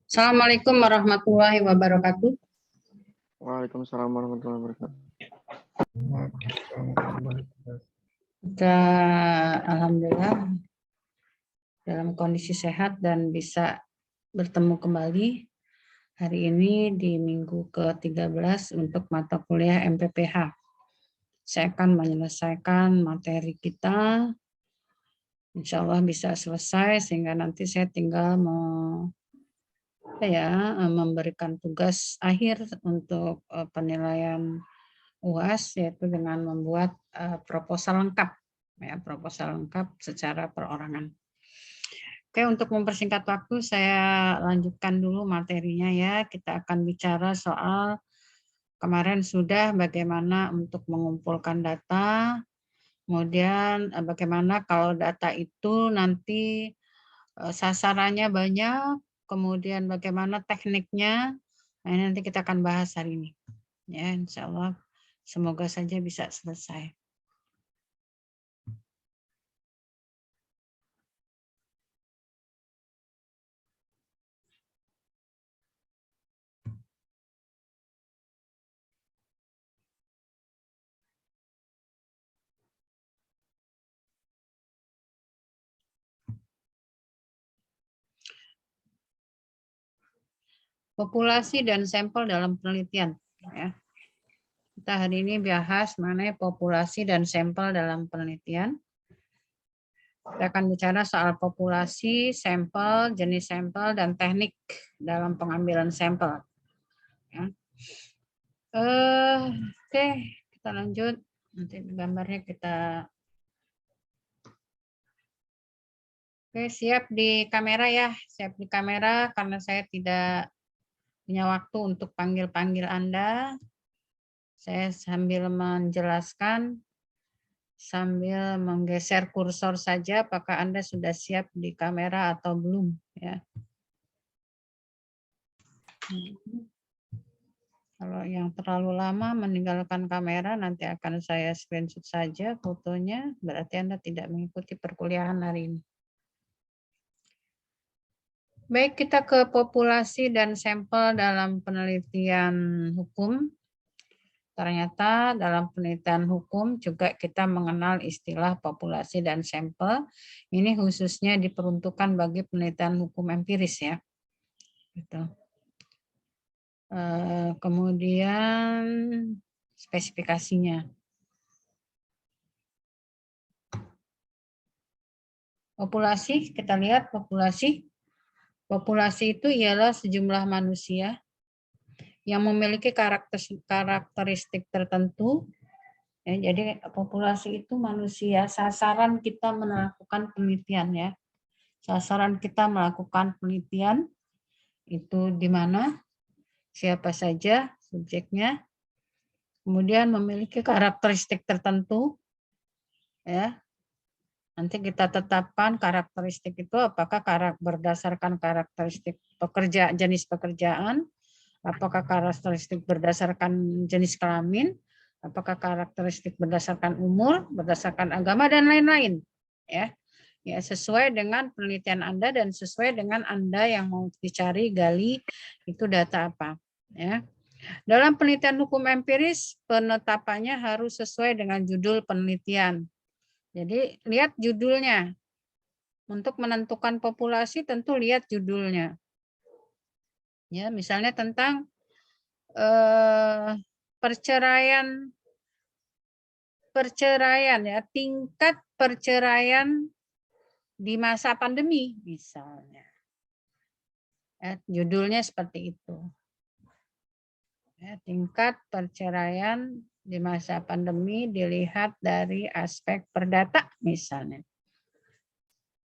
Assalamualaikum warahmatullahi wabarakatuh. Waalaikumsalam warahmatullahi wabarakatuh. Kita alhamdulillah dalam kondisi sehat dan bisa bertemu kembali hari ini di minggu ke-13 untuk mata kuliah MPPH. Saya akan menyelesaikan materi kita. Insya Allah bisa selesai sehingga nanti saya tinggal memberikan tugas akhir untuk penilaian UAS, yaitu dengan membuat proposal lengkap, proposal lengkap secara perorangan. Oke, untuk mempersingkat waktu saya lanjutkan dulu materinya ya. Kita akan bicara soal kemarin sudah bagaimana untuk mengumpulkan data, kemudian bagaimana kalau data itu nanti sasarannya banyak, kemudian bagaimana tekniknya. Nah, ini nanti kita akan bahas hari ini. Ya, insya Allah semoga saja bisa selesai. Populasi dan sampel dalam penelitian. Ya. Kita hari ini bahas mengenai populasi dan sampel dalam penelitian. Kita akan bicara soal populasi, sampel, jenis sampel, dan teknik dalam pengambilan sampel. Ya. Oke, kita lanjut. Nanti gambarnya kita. Oke, siap di kamera ya. Siap di kamera karena saya tidak punya waktu untuk panggil-panggil Anda. Saya sambil menjelaskan, sambil menggeser kursor saja, apakah Anda sudah siap di kamera atau belum. Ya. Kalau yang terlalu lama meninggalkan kamera, nanti akan saya screenshot saja fotonya, berarti Anda tidak mengikuti perkuliahan hari ini. Baik, kita ke populasi dan sampel dalam penelitian hukum. Ternyata dalam penelitian hukum juga kita mengenal istilah populasi dan sampel. Ini khususnya diperuntukkan bagi penelitian hukum empiris ya. Gitu. Kemudian spesifikasinya. Populasi, kita lihat populasi. Populasi itu ialah sejumlah manusia yang memiliki karakteristik tertentu. Ya, jadi populasi itu manusia, sasaran kita melakukan penelitian ya. Sasaran kita melakukan penelitian itu di mana, siapa saja subjeknya, kemudian memiliki karakteristik tertentu. Ya. Nanti kita tetapkan karakteristik itu apakah berdasarkan karakteristik jenis pekerjaan, apakah karakteristik berdasarkan jenis kelamin, apakah karakteristik berdasarkan umur, berdasarkan agama, dan lain-lain. Ya, sesuai dengan penelitian Anda dan sesuai dengan Anda yang mau dicari, gali, itu data apa. Ya. Dalam penelitian hukum empiris, penetapannya harus sesuai dengan judul penelitian. Jadi lihat judulnya. Untuk menentukan populasi tentu lihat judulnya. Ya, misalnya tentang perceraian ya, tingkat perceraian di masa pandemi misalnya. Ya, judulnya seperti itu. Ya, tingkat perceraian di masa pandemi dilihat dari aspek perdata misalnya.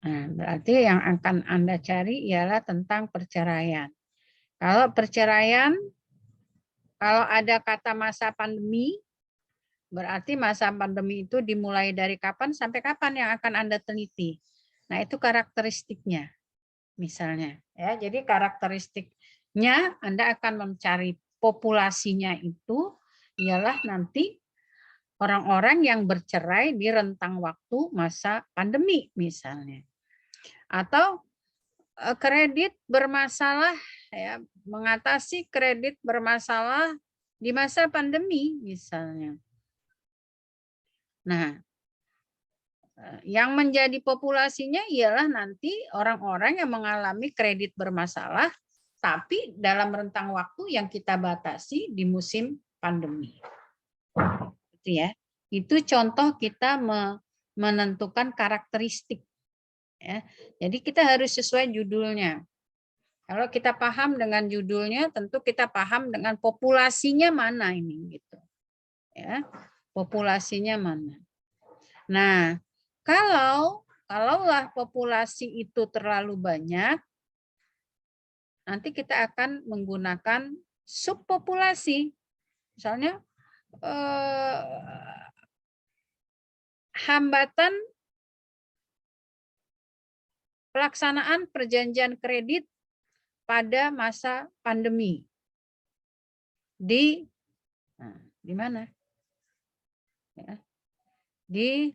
Nah, berarti yang akan Anda cari ialah tentang perceraian. Kalau perceraian, kalau ada kata masa pandemi, berarti masa pandemi itu dimulai dari kapan sampai kapan yang akan Anda teliti. Nah, itu karakteristiknya misalnya. Ya, jadi karakteristiknya Anda akan mencari populasinya itu ialah nanti orang-orang yang bercerai di rentang waktu masa pandemi misalnya. Atau kredit bermasalah, ya, mengatasi kredit bermasalah di masa pandemi misalnya. Nah, yang menjadi populasinya ialah nanti orang-orang yang mengalami kredit bermasalah, tapi dalam rentang waktu yang kita batasi di musim pandemi. Itu ya. Itu contoh kita menentukan karakteristik. Ya. Jadi kita harus sesuai judulnya. Kalau kita paham dengan judulnya, tentu kita paham dengan populasinya mana ini, gitu. Ya, populasinya mana. Nah, kalaulah populasi itu terlalu banyak, nanti kita akan menggunakan subpopulasi. Misalnya hambatan pelaksanaan perjanjian kredit pada masa pandemi. Di mana? Ya, di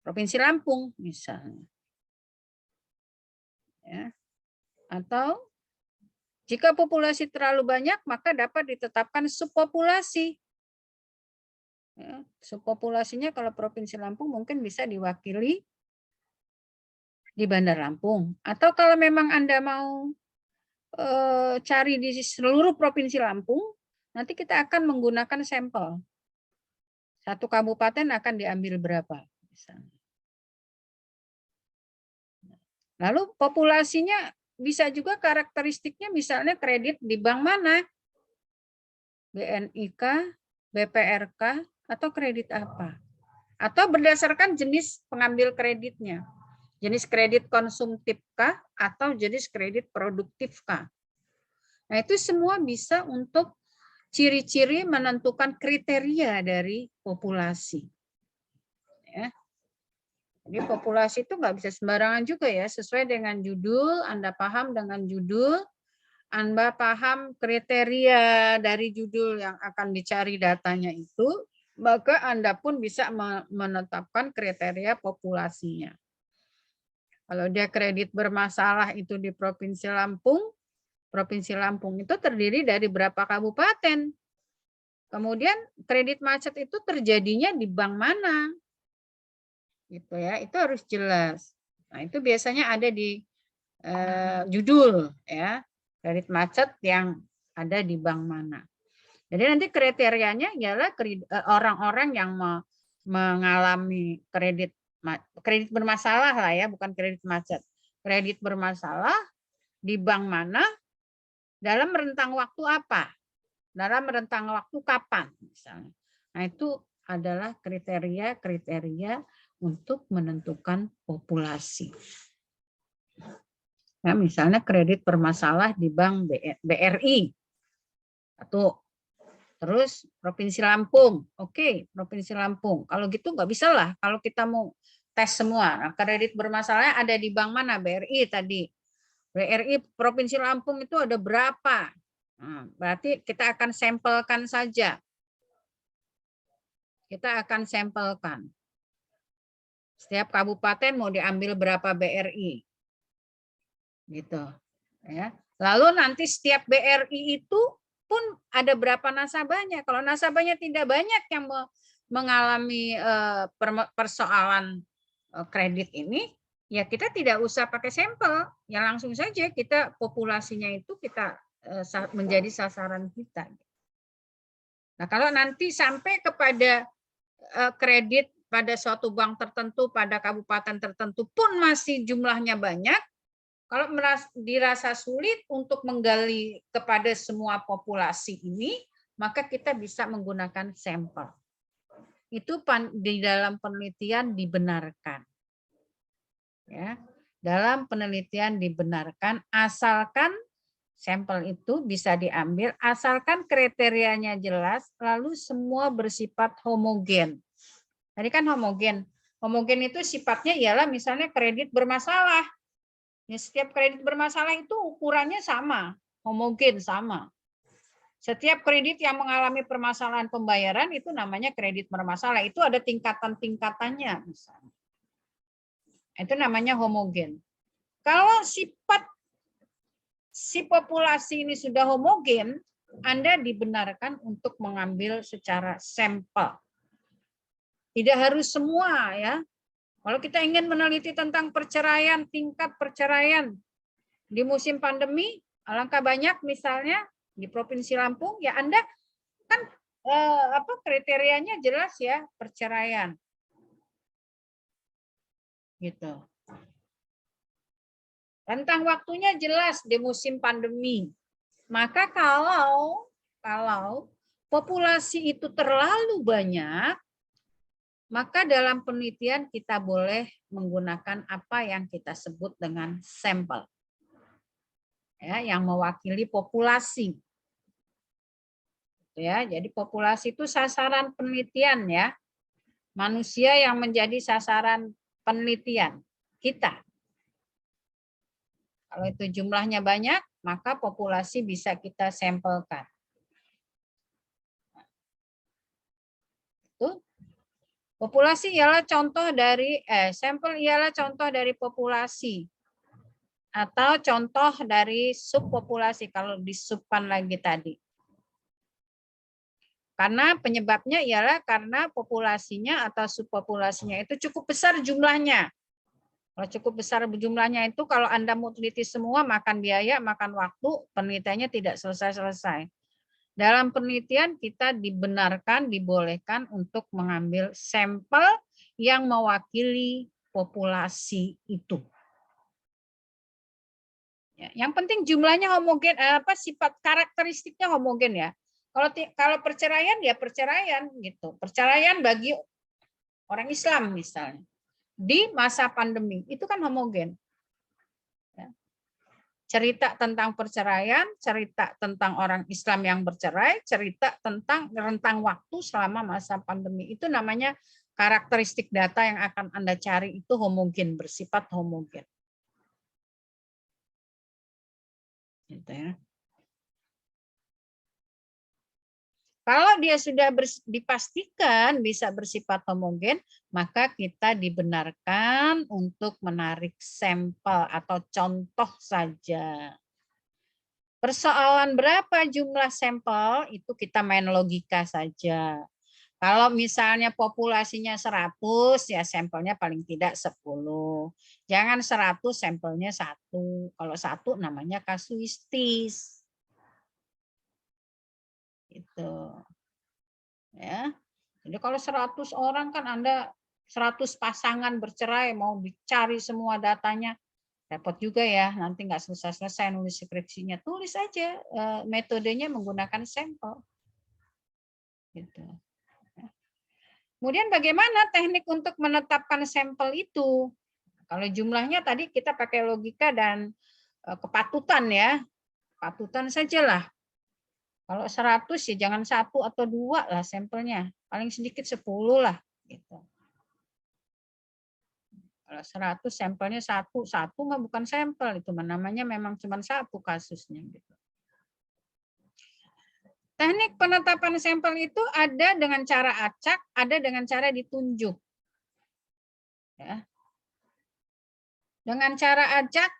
Provinsi Lampung misalnya. Ya. Atau jika populasi terlalu banyak, maka dapat ditetapkan subpopulasi. Ya, subpopulasinya kalau Provinsi Lampung mungkin bisa diwakili di Bandar Lampung. Atau kalau memang Anda mau cari di seluruh Provinsi Lampung, nanti kita akan menggunakan sampel. Satu kabupaten akan diambil berapa? Misalnya. Lalu populasinya bisa juga karakteristiknya misalnya kredit di bank mana? BNIK, BPRK, atau kredit apa? Atau berdasarkan jenis pengambil kreditnya. Jenis kredit konsumtif kah atau jenis kredit produktif kah? Nah, itu semua bisa untuk ciri-ciri menentukan kriteria dari populasi. Ya. Jadi populasi itu nggak bisa sembarangan juga ya, sesuai dengan judul, Anda paham dengan judul, Anda paham kriteria dari judul yang akan dicari datanya itu, maka Anda pun bisa menetapkan kriteria populasinya. Kalau dia kredit bermasalah itu di Provinsi Lampung itu terdiri dari berapa kabupaten. Kemudian kredit macet itu terjadinya di bank mana? Gitu ya, itu harus jelas. Nah, itu biasanya ada di judul ya, kredit macet yang ada di bank mana. Jadi nanti kriterianya ialah orang-orang yang mengalami kredit bermasalah lah ya, bukan kredit macet. Kredit bermasalah di bank mana, dalam rentang waktu apa? Dalam rentang waktu kapan misalnya. Nah, itu adalah kriteria-kriteria untuk menentukan populasi. Ya, misalnya kredit bermasalah di bank BRI. Satu. Terus Provinsi Lampung. Oke, Provinsi Lampung. Kalau gitu nggak bisa lah kalau kita mau tes semua. Nah, kredit bermasalahnya ada di bank mana? BRI tadi. BRI Provinsi Lampung itu ada berapa? Nah, berarti kita akan sampelkan saja. Kita akan sampelkan. Setiap kabupaten mau diambil berapa BRI. Gitu. Ya. Lalu nanti setiap BRI itu pun ada berapa nasabahnya. Kalau nasabahnya tidak banyak yang mengalami persoalan kredit ini, ya kita tidak usah pakai sampel. Ya langsung saja kita populasinya itu kita menjadi sasaran kita. Nah, kalau nanti sampai kepada kredit pada suatu bank tertentu, pada kabupaten tertentu pun masih jumlahnya banyak, kalau dirasa sulit untuk menggali kepada semua populasi ini, maka kita bisa menggunakan sampel. Itu di dalam penelitian dibenarkan. Ya, dalam penelitian dibenarkan asalkan sampel itu bisa diambil, asalkan kriterianya jelas, lalu semua bersifat homogen. Tadi kan homogen. Homogen itu sifatnya ialah misalnya kredit bermasalah. Ya, setiap kredit bermasalah itu ukurannya sama, homogen sama. Setiap kredit yang mengalami permasalahan pembayaran itu namanya kredit bermasalah. Itu ada tingkatan-tingkatannya misalnya. Itu namanya homogen. Kalau sifat si populasi ini sudah homogen, Anda dibenarkan untuk mengambil secara sampel. Tidak harus semua ya. Kalau kita ingin meneliti tentang perceraian, tingkat perceraian di musim pandemi, alangkah banyak misalnya di Provinsi Lampung, ya Anda kan kriterianya jelas ya, perceraian. Gitu. Rentang waktunya jelas di musim pandemi. Maka kalau populasi itu terlalu banyak, maka dalam penelitian kita boleh menggunakan apa yang kita sebut dengan sampel. Ya, yang mewakili populasi. Ya, jadi populasi itu sasaran penelitian ya. Manusia yang menjadi sasaran penelitian kita. Kalau itu jumlahnya banyak, maka populasi bisa kita sampelkan. Itu. Populasi ialah contoh dari sampel ialah contoh dari populasi atau contoh dari subpopulasi kalau disubkan lagi tadi. Karena penyebabnya ialah karena populasinya atau subpopulasinya itu cukup besar jumlahnya. Kalau cukup besar jumlahnya itu kalau Anda mau teliti semua makan biaya, makan waktu, penelitiannya tidak selesai-selesai. Dalam penelitian kita dibenarkan, dibolehkan untuk mengambil sampel yang mewakili populasi itu. Ya, yang penting jumlahnya homogen, sifat karakteristiknya homogen ya. Kalau perceraian ya perceraian gitu. Perceraian bagi orang Islam misalnya di masa pandemi itu kan homogen. Ya. Cerita tentang perceraian, cerita tentang orang Islam yang bercerai, cerita tentang rentang waktu selama masa pandemi. Itu namanya karakteristik data yang akan Anda cari itu homogen, bersifat homogen. Gitu ya. Kalau dia sudah dipastikan bisa bersifat homogen, maka kita dibenarkan untuk menarik sampel atau contoh saja. Persoalan berapa jumlah sampel itu kita main logika saja. Kalau misalnya populasinya 100, ya sampelnya paling tidak 10. Jangan 100, sampelnya 1. Kalau 1 namanya kasuistis. Gitu. Ya. Jadi kalau 100 orang kan Anda 100 pasangan bercerai mau dicari semua datanya repot juga ya, nanti nggak selesai-selesai nulis skripsinya. Tulis aja metodenya menggunakan sampel. Gitu. Kemudian bagaimana teknik untuk menetapkan sampel itu? Kalau jumlahnya tadi kita pakai logika dan kepatutan ya. Kepatutan sajalah. Kalau 100 ya jangan 1 atau 2 lah sampelnya. Paling sedikit 10 lah. Gitu. Kalau 100 sampelnya 1 mah bukan sampel. Itu namanya memang cuma 1 kasusnya. Gitu. Teknik penetapan sampel itu ada dengan cara acak, ada dengan cara ditunjuk. Ya. Dengan cara acak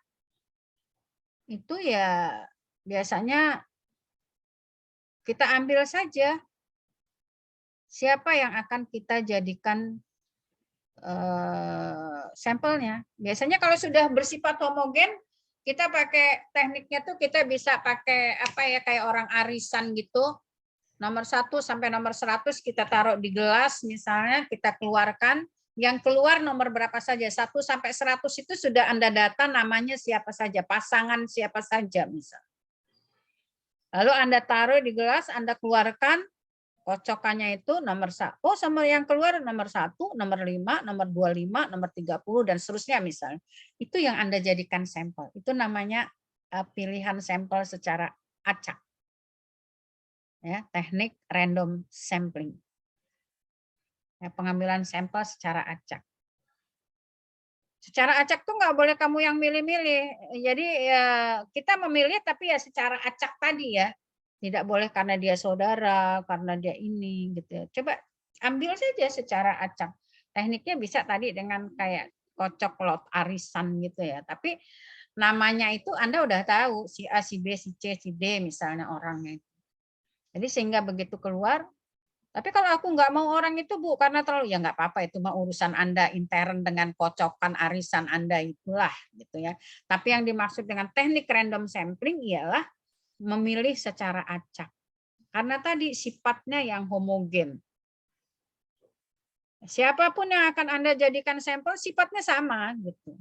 itu ya biasanya kita ambil saja siapa yang akan kita jadikan sampelnya. Biasanya kalau sudah bersifat homogen, kita pakai tekniknya tuh kita bisa pakai kayak orang arisan gitu. Nomor 1 sampai nomor 100 kita taruh di gelas misalnya, kita keluarkan. Yang keluar nomor berapa saja, 1 sampai 100 itu sudah Anda data namanya siapa saja, pasangan siapa saja misalnya. Lalu Anda taruh di gelas, Anda keluarkan, kocokannya itu nomor 1. Oh, sama yang keluar nomor 1, nomor 5, nomor 25, nomor 30, dan seterusnya misalnya. Itu yang Anda jadikan sampel. Itu namanya pilihan sampel secara acak. Ya, teknik random sampling. Ya, pengambilan sampel secara acak. Secara acak tuh nggak boleh kamu yang milih-milih. Jadi ya, kita memilih tapi ya secara acak tadi ya. Tidak boleh karena dia saudara, karena dia ini gitu ya. Coba ambil saja secara acak. Tekniknya bisa tadi dengan kayak kocok lot arisan gitu ya. Tapi namanya itu Anda udah tahu si A, si B, si C, si D misalnya orangnya. Jadi sehingga begitu keluar, tapi kalau aku nggak mau orang itu Bu, karena terlalu, ya nggak apa-apa, itu mah urusan Anda intern dengan kocokan arisan Anda itulah gitu ya. Tapi yang dimaksud dengan teknik random sampling ialah memilih secara acak. Karena tadi sifatnya yang homogen. Siapapun yang akan Anda jadikan sampel sifatnya sama gitu.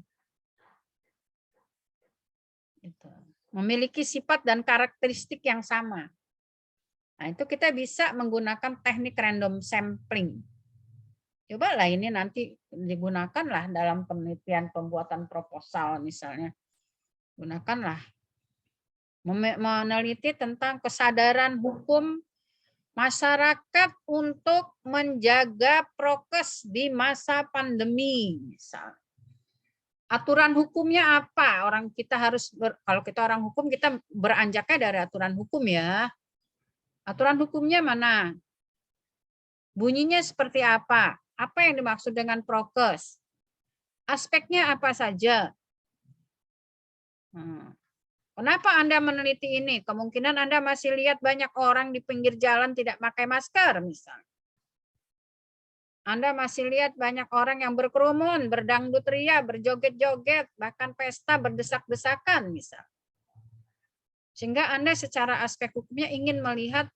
Memiliki sifat dan karakteristik yang sama. Nah, itu kita bisa menggunakan teknik random sampling. Cobalah ini nanti digunakanlah dalam penelitian pembuatan proposal misalnya. Gunakanlah. Meneliti tentang kesadaran hukum masyarakat untuk menjaga prokes di masa pandemi. Misalnya. Aturan hukumnya apa? Orang kita harus kalau kita orang hukum kita beranjaknya dari aturan hukum ya. Aturan hukumnya mana? Bunyinya seperti apa? Apa yang dimaksud dengan prokes? Aspeknya apa saja? Kenapa Anda meneliti ini? Kemungkinan Anda masih lihat banyak orang di pinggir jalan tidak pakai masker misalnya. Anda masih lihat banyak orang yang berkerumun, berdangdut ria, berjoget-joget, bahkan pesta berdesak-desakan misal. Sehingga Anda secara aspek hukumnya ingin melihat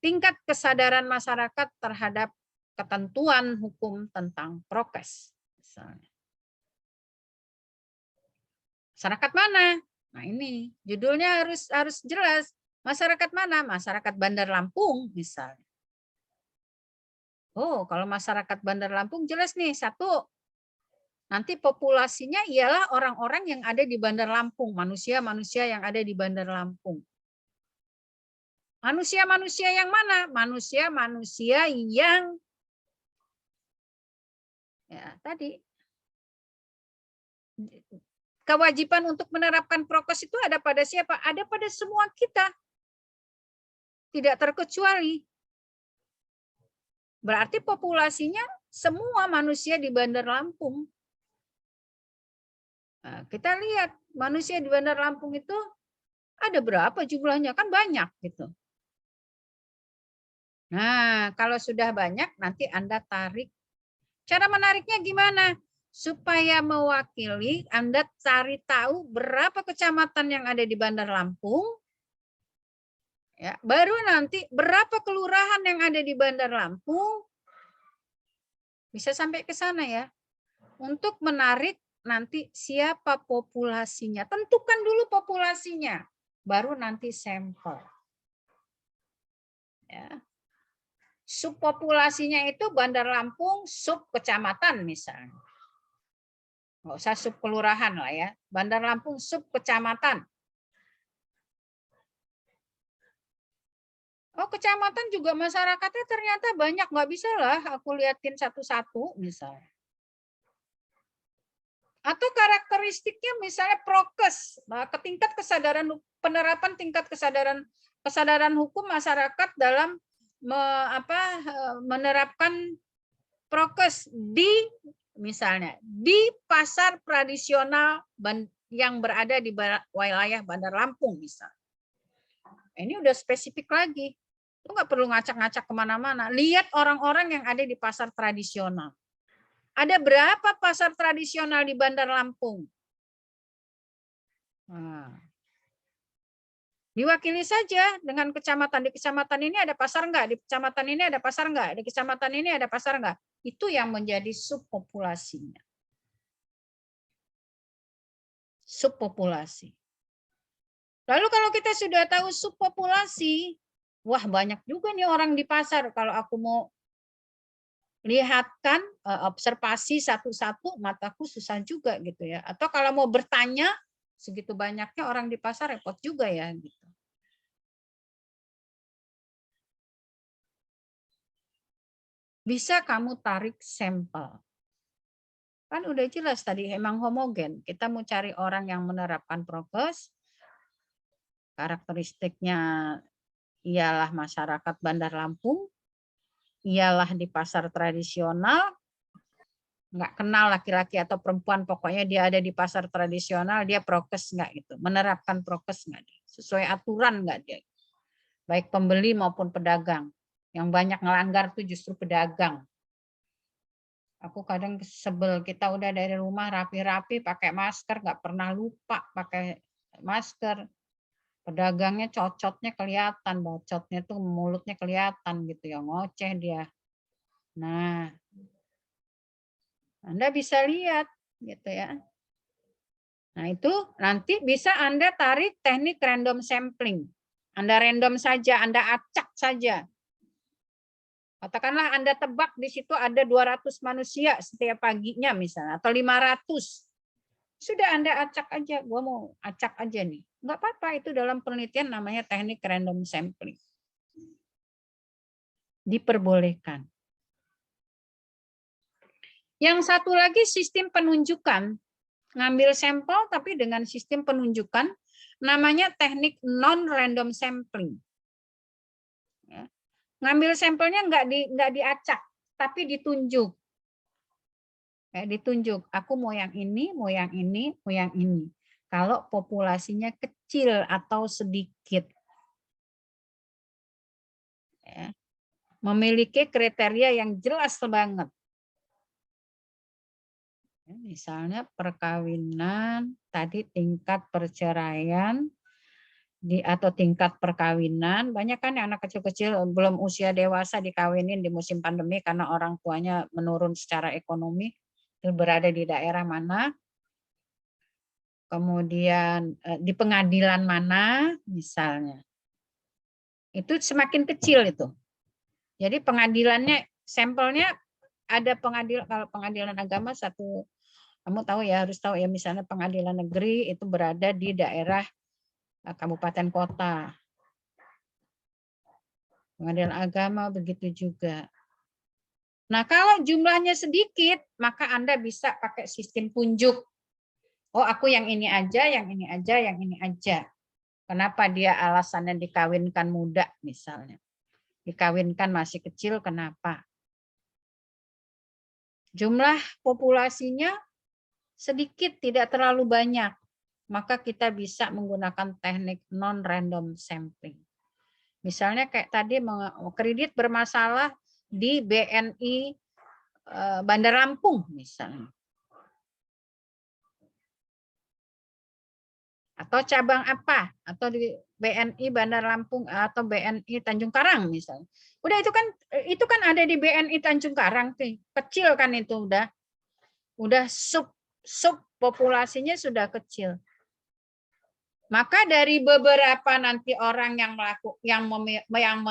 tingkat kesadaran masyarakat terhadap ketentuan hukum tentang prokes. Misalnya. Masyarakat mana? Nah ini judulnya harus jelas. Masyarakat mana? Masyarakat Bandar Lampung misalnya. Oh, kalau masyarakat Bandar Lampung jelas nih, satu, nanti populasinya ialah orang-orang yang ada di Bandar Lampung, manusia-manusia yang ada di Bandar Lampung. Manusia-manusia yang mana? Manusia-manusia yang ya tadi kewajiban untuk menerapkan prokes itu ada pada siapa? Ada pada semua kita. Tidak terkecuali. Berarti populasinya semua manusia di Bandar Lampung. Nah, kita lihat manusia di Bandar Lampung itu ada berapa jumlahnya? Kan banyak gitu. Nah, kalau sudah banyak nanti Anda tarik. Cara menariknya gimana? Supaya mewakili, Anda cari tahu berapa kecamatan yang ada di Bandar Lampung. Ya, baru nanti berapa kelurahan yang ada di Bandar Lampung. Bisa sampai ke sana ya. Untuk menarik nanti siapa populasinya. Tentukan dulu populasinya. Baru nanti sampel. Ya. Subpopulasinya itu Bandar Lampung, sub kecamatan misalnya. Nggak usah sub kelurahan lah ya. Bandar Lampung sub kecamatan. Oh, kecamatan juga masyarakatnya ternyata banyak. Nggak bisa lah aku liatin satu-satu misalnya. Atau karakteristiknya misalnya prokes, tingkat kesadaran penerapan tingkat kesadaran hukum masyarakat dalam menerapkan prokes di misalnya di pasar tradisional yang berada di wilayah Bandar Lampung misalnya. Ini udah spesifik lagi. Lu nggak perlu ngacak-ngacak kemana-mana. Lihat orang-orang yang ada di pasar tradisional. Ada berapa pasar tradisional di Bandar Lampung? Nah, diwakili saja dengan kecamatan. Di kecamatan ini ada pasar enggak? Di kecamatan ini ada pasar enggak? Di kecamatan ini ada pasar enggak? Itu yang menjadi subpopulasinya. Subpopulasi. Lalu kalau kita sudah tahu subpopulasi, wah banyak juga nih orang di pasar. Kalau aku mau lihatkan observasi satu-satu, mataku susah juga gitu ya. Atau kalau mau bertanya, segitu banyaknya orang di pasar repot juga ya gitu. Bisa kamu tarik sampel. Kan udah jelas tadi emang homogen. Kita mau cari orang yang menerapkan prokes, karakteristiknya ialah masyarakat Bandar Lampung, ialah di pasar tradisional, nggak kenal laki-laki atau perempuan, pokoknya dia ada di pasar tradisional, dia prokes nggak gitu, menerapkan prokes nggak dia, sesuai aturan nggak dia, baik pembeli maupun pedagang. Yang banyak ngelanggar tuh justru pedagang. Aku kadang sebel, kita udah dari rumah rapi-rapi pakai masker, nggak pernah lupa pakai masker. Pedagangnya cocotnya kelihatan, bacotnya tuh mulutnya kelihatan gitu ya, ngoceh dia. Nah, Anda bisa lihat gitu ya. Nah, itu nanti bisa Anda tarik teknik random sampling. Anda random saja, Anda acak saja. Katakanlah Anda tebak di situ ada 200 manusia setiap paginya misalnya, atau 500. Sudah Anda acak aja, gua mau acak aja nih. Enggak apa-apa, itu dalam penelitian namanya teknik random sampling. Diperbolehkan. Yang satu lagi sistem penunjukan. Ngambil sampel tapi dengan sistem penunjukan, namanya teknik non-random sampling. Ya. Ngambil sampelnya nggak diacak, tapi ditunjuk. Ditunjuk, aku mau yang ini, mau yang ini, mau yang ini. Kalau populasinya kecil atau sedikit. Ya. Memiliki kriteria yang jelas banget. Misalnya perkawinan, tadi tingkat perceraian, atau tingkat perkawinan, banyak kan anak kecil-kecil belum usia dewasa dikawinin di musim pandemi karena orang tuanya menurun secara ekonomi, itu berada di daerah mana, kemudian di pengadilan mana misalnya. Itu semakin kecil itu. Jadi pengadilannya, sampelnya ada pengadilan, kalau pengadilan agama satu, kamu tahu ya, harus tahu ya, misalnya pengadilan negeri itu berada di daerah kabupaten kota. Pengadilan agama begitu juga. Nah, kalau jumlahnya sedikit, maka Anda bisa pakai sistem punjuk. Oh, aku yang ini aja, yang ini aja, yang ini aja. Kenapa dia alasannya dikawinkan muda misalnya? Dikawinkan masih kecil, kenapa? Jumlah populasinya sedikit, tidak terlalu banyak. Maka kita bisa menggunakan teknik non-random sampling. Misalnya kayak tadi kredit bermasalah di BNI Bandar Lampung misalnya. Atau cabang apa? Atau di BNI Bandar Lampung atau BNI Tanjung Karang misalnya. Udah itu kan ada di BNI Tanjung Karang tuh. Kecil kan itu udah. Udah sub populasinya sudah kecil. Maka dari beberapa nanti orang yang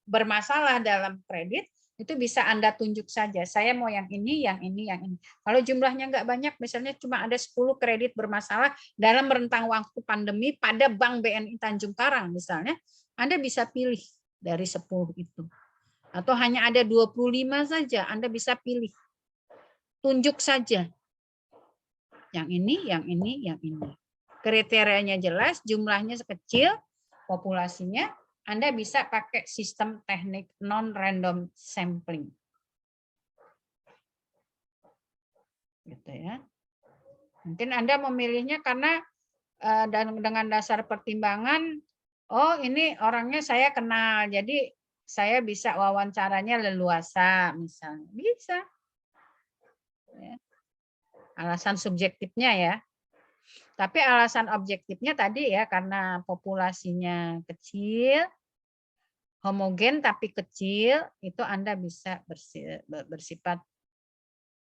bermasalah dalam kredit, itu bisa Anda tunjuk saja. Saya mau yang ini, yang ini, yang ini. Kalau jumlahnya nggak banyak, misalnya cuma ada 10 kredit bermasalah dalam rentang waktu pandemi pada Bank BNI Tanjung Karang misalnya, Anda bisa pilih dari 10 itu. Atau hanya ada 25 saja, Anda bisa pilih. Tunjuk saja. Yang ini, yang ini, yang ini. Kriterianya jelas, jumlahnya kecil, populasinya, Anda bisa pakai sistem teknik non-random sampling. Gitu ya. Mungkin Anda memilihnya karena dengan dasar pertimbangan, oh ini orangnya saya kenal, jadi saya bisa wawancaranya leluasa, misalnya. Bisa. Ya. Alasan subjektifnya ya. Tapi alasan objektifnya tadi ya, karena populasinya kecil, homogen tapi kecil, itu Anda bisa bersifat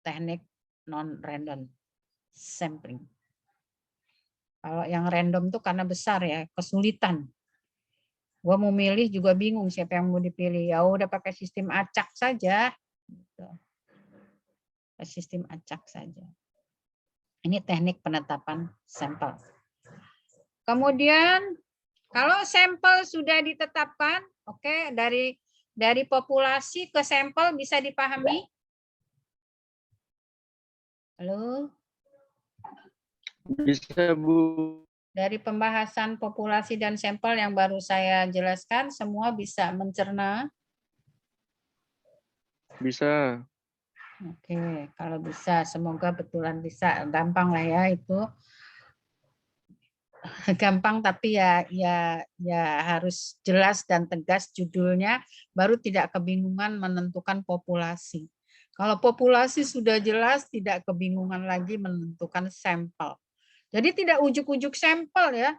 teknik non-random sampling. Kalau yang random tuh karena besar ya, kesulitan. Gua mau milih juga bingung siapa yang mau dipilih. Ya udah pakai sistem acak saja. Sistem acak saja. Ini teknik penetapan sampel. Kemudian kalau sampel sudah ditetapkan, oke, dari populasi ke sampel bisa dipahami? Halo? Bisa, Bu. Dari pembahasan populasi dan sampel yang baru saya jelaskan, semua bisa mencerna? Bisa. Oke, kalau bisa, semoga betulan bisa. Gampang lah ya itu. Gampang tapi ya harus jelas dan tegas judulnya, baru tidak kebingungan menentukan populasi. Kalau populasi sudah jelas, tidak kebingungan lagi menentukan sampel. Jadi tidak ujuk-ujuk sampel ya.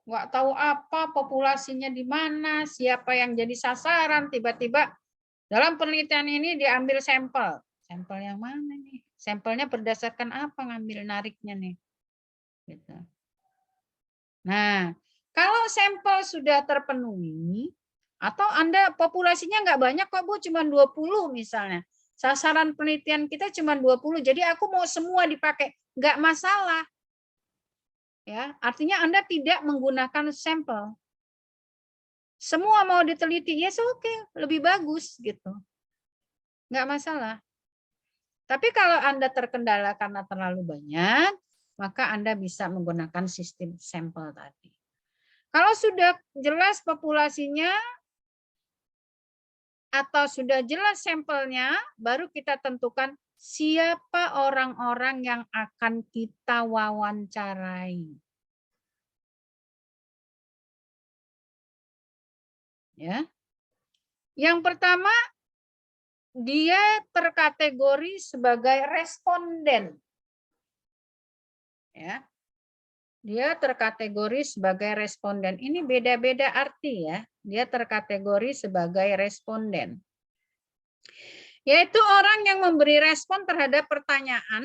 Nggak tahu apa populasinya di mana, siapa yang jadi sasaran, tiba-tiba dalam penelitian ini diambil sampel. Sampel yang mana nih? Sampelnya berdasarkan apa ngambil nariknya nih? Gitu. Nah, kalau sampel sudah terpenuhi, atau Anda populasinya nggak banyak kok Bu, cuma 20 misalnya. Sasaran penelitian kita cuma 20, jadi aku mau semua dipakai, nggak masalah. Ya, artinya Anda tidak menggunakan sampel. Semua mau diteliti, ya yes, oke, lebih bagus gitu. Nggak masalah. Tapi kalau Anda terkendala karena terlalu banyak, maka Anda bisa menggunakan sistem sampel tadi. Kalau sudah jelas populasinya atau sudah jelas sampelnya, baru kita tentukan siapa orang-orang yang akan kita wawancarai. Ya. Yang pertama, dia terkategori sebagai responden. Ya. Dia terkategori sebagai responden. Ini beda-beda arti ya. Dia terkategori sebagai responden. Yaitu orang yang memberi respon terhadap pertanyaan,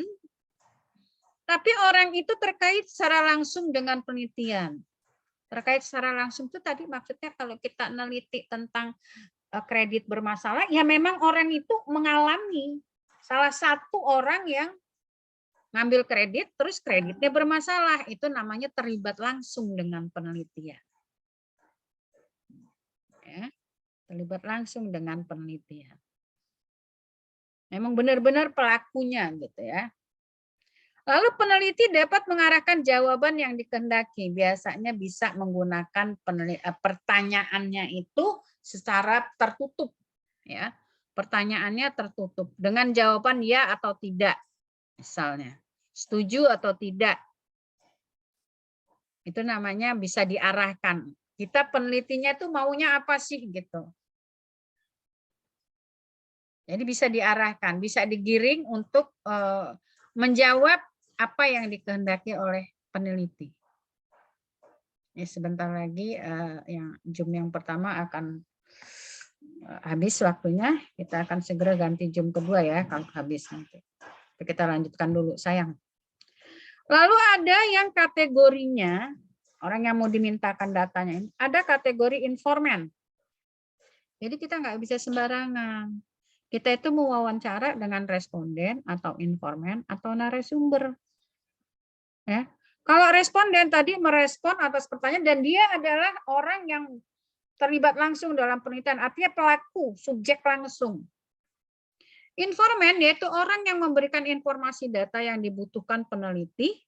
tapi orang itu terkait secara langsung dengan penelitian. Terkait secara langsung itu tadi maksudnya kalau kita meneliti tentang kredit bermasalah, ya memang orang itu mengalami. Salah satu orang yang ngambil kredit, terus kreditnya bermasalah. Itu namanya terlibat langsung dengan penelitian. Ya, terlibat langsung dengan penelitian. Memang benar-benar pelakunya gitu ya. Lalu peneliti dapat mengarahkan jawaban yang dikehendaki. Biasanya bisa menggunakan pertanyaannya itu secara tertutup. Ya, pertanyaannya tertutup dengan jawaban ya atau tidak. Misalnya, setuju atau tidak. Itu namanya bisa diarahkan. Kita penelitinya tuh maunya apa sih gitu. Jadi bisa diarahkan, bisa digiring untuk menjawab apa yang dikehendaki oleh peneliti. Ya, sebentar lagi yang Zoom yang pertama akan habis waktunya. Kita akan segera ganti Zoom kedua ya kalau habis nanti. Kita lanjutkan dulu sayang. Lalu ada yang kategorinya, orang yang mau dimintakan datanya, ada kategori informan. Jadi kita nggak bisa sembarangan. Kita itu mewawancara dengan responden atau informan atau narasumber. Ya. Kalau responden tadi merespon atas pertanyaan dan dia adalah orang yang terlibat langsung dalam penelitian, artinya pelaku, subjek langsung. Informan yaitu orang yang memberikan informasi data yang dibutuhkan peneliti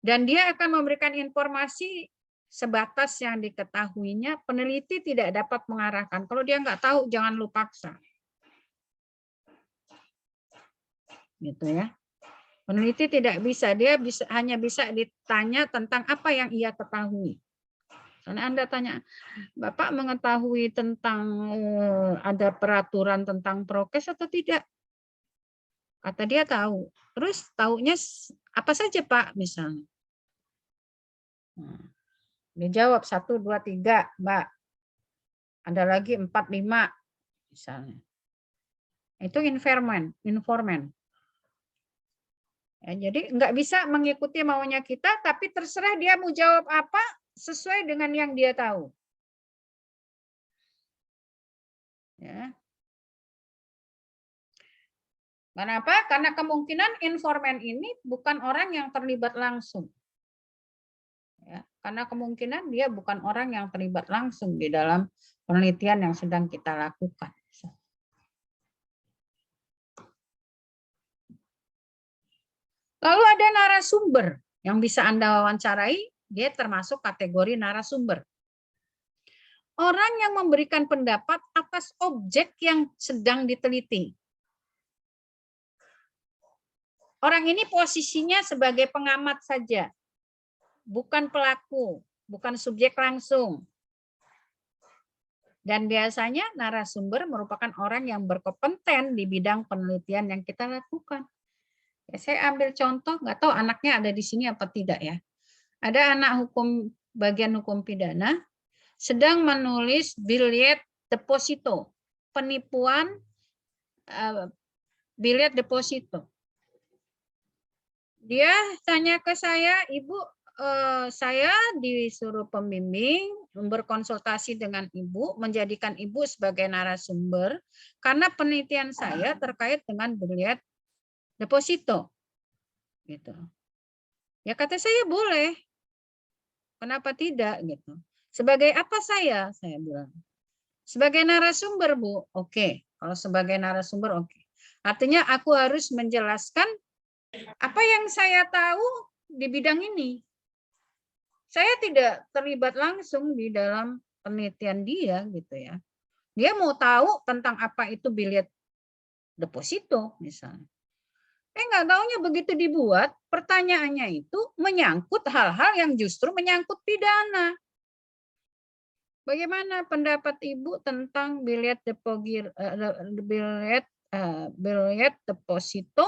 dan dia akan memberikan informasi sebatas yang diketahuinya, peneliti tidak dapat mengarahkan. Kalau dia nggak tahu, jangan lu paksa. Gitu ya. Peneliti tidak bisa, dia hanya bisa ditanya tentang apa yang ia ketahui. Karena Anda tanya, Bapak mengetahui tentang ada peraturan tentang prokes atau tidak? Kata dia tahu. Terus tahunya apa saja Pak misalnya? Dia jawab 1, 2, 3, Mbak. Ada lagi 4, 5 misalnya. Itu informan. Ya, jadi nggak bisa mengikuti maunya kita, tapi terserah dia mau jawab apa sesuai dengan yang dia tahu. Ya. Kenapa? Karena kemungkinan informan ini bukan orang yang terlibat langsung. Ya, karena kemungkinan dia bukan orang yang terlibat langsung di dalam penelitian yang sedang kita lakukan. Lalu ada narasumber yang bisa Anda wawancarai, dia termasuk kategori narasumber. Orang yang memberikan pendapat atas objek yang sedang diteliti. Orang ini posisinya sebagai pengamat saja, bukan pelaku, bukan subjek langsung. Dan biasanya narasumber merupakan orang yang berkompeten di bidang penelitian yang kita lakukan. Ya, saya ambil contoh, nggak tahu anaknya ada di sini apa tidak ya. Ada anak hukum bagian hukum pidana sedang menulis billet deposito, penipuan billet deposito. Dia tanya ke saya, Ibu, saya disuruh pembimbing berkonsultasi dengan Ibu, menjadikan Ibu sebagai narasumber karena penelitian saya terkait dengan billet deposito. Gitu. Ya kata saya boleh. Kenapa tidak gitu? Sebagai apa saya bilang. Sebagai narasumber, Bu. Oke, kalau sebagai narasumber oke. Artinya aku harus menjelaskan apa yang saya tahu di bidang ini. Saya tidak terlibat langsung di dalam penelitian dia gitu ya. Dia mau tahu tentang apa itu billet deposito misalnya. Nggak taunya begitu dibuat, pertanyaannya itu menyangkut hal-hal yang justru menyangkut pidana. Bagaimana pendapat Ibu tentang billet deposito,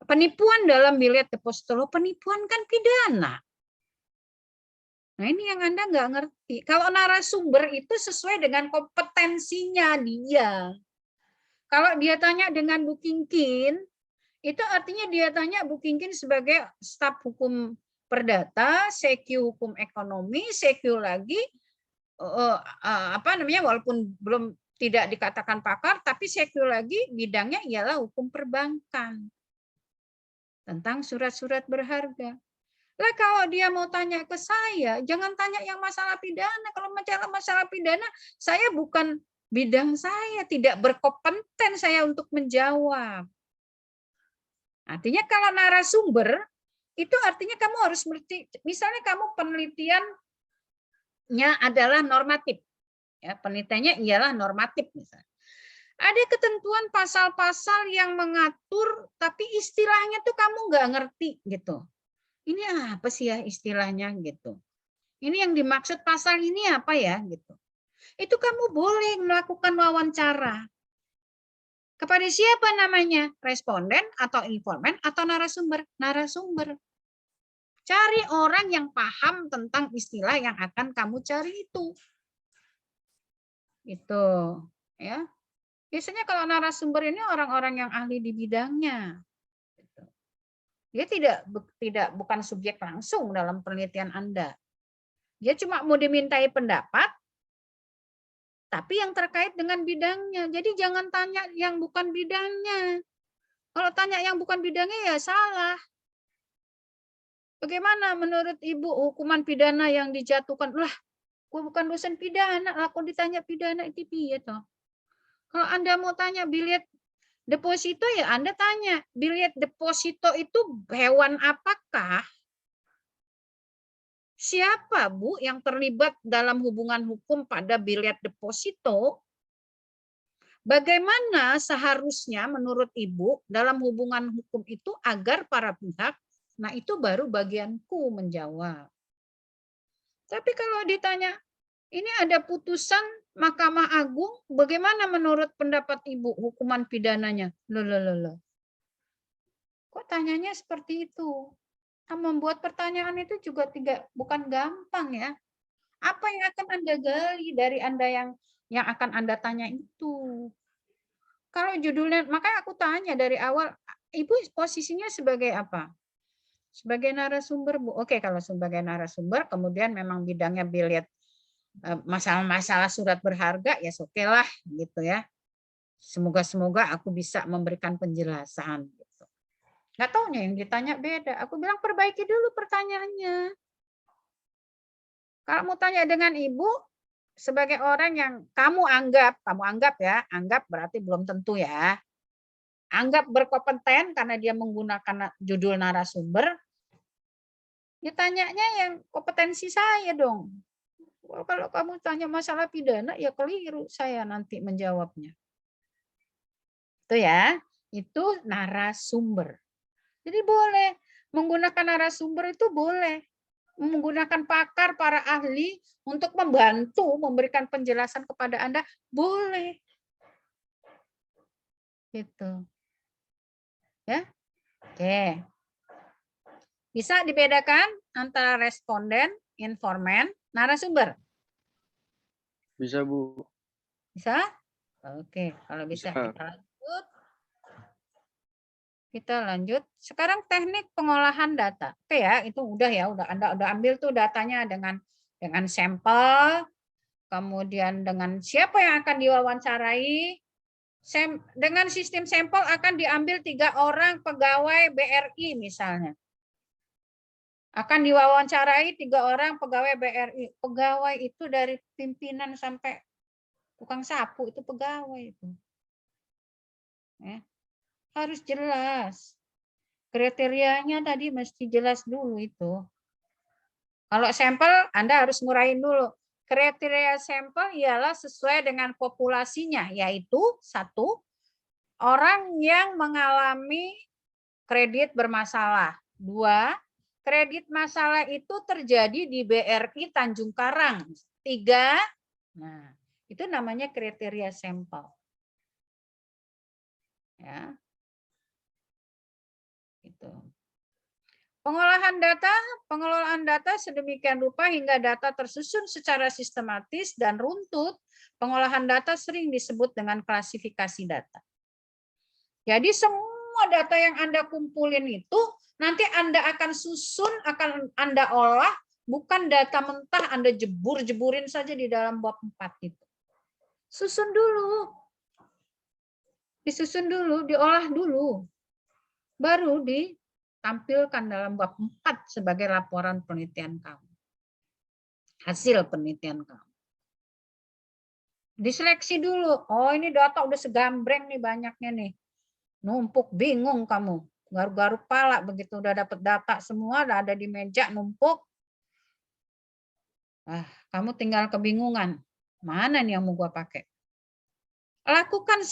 penipuan dalam billet deposito? Penipuan kan pidana. Nah ini yang Anda nggak ngerti. Kalau narasumber itu sesuai dengan kompetensinya dia. Kalau dia tanya dengan Bu Kingkin, itu artinya dia tanya Bu Kingkin sebagai staf hukum perdata, CQ hukum ekonomi, CQ lagi, walaupun belum tidak dikatakan pakar, tapi CQ lagi bidangnya ialah hukum perbankan tentang surat-surat berharga. Lah kalau dia mau tanya ke saya, jangan tanya yang masalah pidana. Kalau masalah pidana, saya bukan bidang saya, tidak berkompeten saya untuk menjawab. Artinya kalau narasumber, itu artinya kamu harus mengerti, misalnya kamu penelitiannya adalah normatif. Ya, penelitiannya ialah normatif misalnya. Ada ketentuan pasal-pasal yang mengatur, tapi istilahnya tuh kamu nggak ngerti gitu. Ini apa sih ya istilahnya gitu. Ini yang dimaksud pasal ini apa ya gitu. Itu kamu boleh melakukan wawancara. Kepada siapa namanya? Responden atau informan atau narasumber? Narasumber. Cari orang yang paham tentang istilah yang akan kamu cari itu. Itu, ya. Biasanya kalau narasumber ini orang-orang yang ahli di bidangnya. Dia bukan subjek langsung dalam penelitian Anda. Dia cuma mau dimintai pendapat, tapi yang terkait dengan bidangnya. Jadi jangan tanya yang bukan bidangnya. Kalau tanya yang bukan bidangnya ya salah. Bagaimana menurut Ibu hukuman pidana yang dijatuhkan? Lah, gue bukan dosen pidana, aku ditanya pidana itu piye toh. Kalau Anda mau tanya billet deposito ya Anda tanya, billet deposito itu hewan apakah? Siapa Bu yang terlibat dalam hubungan hukum pada billet deposito? Bagaimana seharusnya menurut Ibu dalam hubungan hukum itu agar para pihak, nah itu baru bagianku menjawab. Tapi kalau ditanya, ini ada putusan Mahkamah Agung, bagaimana menurut pendapat Ibu hukuman pidananya? Loh. Kok tanyanya seperti itu? Nah, membuat pertanyaan itu juga bukan gampang ya. Apa yang akan Anda gali dari Anda yang akan Anda tanya itu? Kalau judulnya, makanya aku tanya dari awal, Ibu posisinya sebagai apa? Sebagai narasumber, Bu. Oke, kalau sebagai narasumber, kemudian memang bidangnya billet masalah-masalah surat berharga, ya oke lah gitu ya. Semoga aku bisa memberikan penjelasan. Gitu. Nggak taunya yang ditanya beda. Aku bilang perbaiki dulu pertanyaannya. Kalau mau tanya dengan Ibu, sebagai orang yang kamu anggap ya, anggap berarti belum tentu ya. Anggap berkompeten karena dia menggunakan judul narasumber, ditanyanya yang kompetensi saya dong. Kalau kamu tanya masalah pidana, ya keliru saya nanti menjawabnya. Itu ya, itu narasumber. Jadi boleh menggunakan narasumber itu boleh. Menggunakan pakar, para ahli untuk membantu memberikan penjelasan kepada Anda boleh. Gitu. Ya. Oke. Bisa dibedakan antara responden, informan, narasumber? Bisa, Bu. Bisa? Oke, kalau bisa Bisa. kita lanjut. Kita lanjut. Sekarang teknik pengolahan data. Oke ya, itu udah ya, Anda udah ambil tuh datanya dengan sampel, kemudian dengan siapa yang akan diwawancarai. Dengan sistem sampel akan diambil 3 orang pegawai BRI misalnya. Akan diwawancarai 3 orang pegawai BRI. Pegawai itu dari pimpinan sampai tukang sapu itu pegawai itu. Ya. Harus jelas. Kriterianya tadi mesti jelas dulu itu. Kalau sampel Anda harus nguraiin dulu. Kriteria sampel ialah sesuai dengan populasinya, yaitu 1, orang yang mengalami kredit bermasalah. 2, kredit masalah itu terjadi di BRI Tanjung Karang. 3, nah itu namanya kriteria sampel. Ya. Gitu. Pengelolaan data sedemikian rupa hingga data tersusun secara sistematis dan runtut. Pengolahan data sering disebut dengan klasifikasi data. Jadi semua data yang Anda kumpulin itu nanti Anda akan susun, akan Anda olah, bukan data mentah Anda jebur-jeburin saja di dalam bab 4 itu. Susun dulu. Disusun dulu, diolah dulu. Baru ditampilkan dalam bab 4 sebagai laporan penelitian kamu. Hasil penelitian kamu. Diseleksi dulu. Oh, ini data udah segambreng nih banyaknya nih. Numpuk, bingung kamu. Garuk-garuk pala begitu udah dapat data semua, udah ada di meja numpuk. Kamu tinggal kebingungan. Mana nih yang mau gua pakai? Lakukan